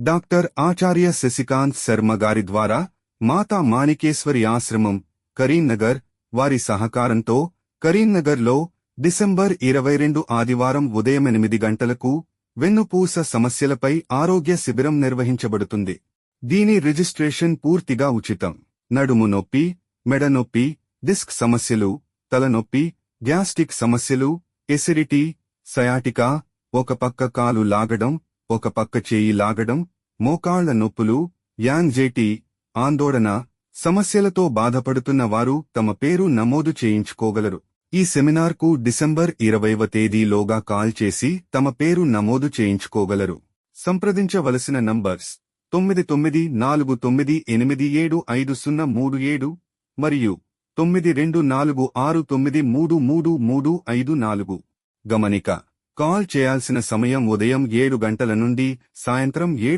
Doctor ఆచార్య శశికాంత్ శర్మ గారి ద్వారా మాతా మాణికేశ్వరి ఆశ్రమం కరీంనగర్ వారి సహకారంతో కరీంనగర్లో డిసెంబర్ 22 ఆదివారం ఉదయం 8 గంటలకు వెన్నుపూస సమస్యలపై ఆరోగ్య శిబిరం నిర్వహించబడుతుంది. దీని రిజిస్ట్రేషన్ పూర్తిగా ఉచితం. నడుము నొప్పి, మెడ నొప్పి, డిస్క్ సమస్యలు, తలనొప్పి, గ్యాస్ట్రిక్ సమస్యలు, ఎసిడిటీ, సయాటికా, ఒక పక్క కాలు లాగడం, ఒక పక్క చేయి లాగడం, మోకాళ్ల నొప్పులు, యాంగ్జైటీ, ఆందోళన సమస్యలతో బాధపడుతున్న వారు తమ పేరు నమోదు చేయించుకోగలరు. ఈ సెమినార్కు డిసెంబర్ 20వ తేదీలోగా కాల్ చేసి తమ పేరు నమోదు చేయించుకోగలరు. సంప్రదించవలసిన నంబర్స్ 9949875037 మరియు 9246933354. గమనిక: కాల్ చేయాల్సిన సమయం ఉదయం 7 గంటల నుండి సాయంత్రం 7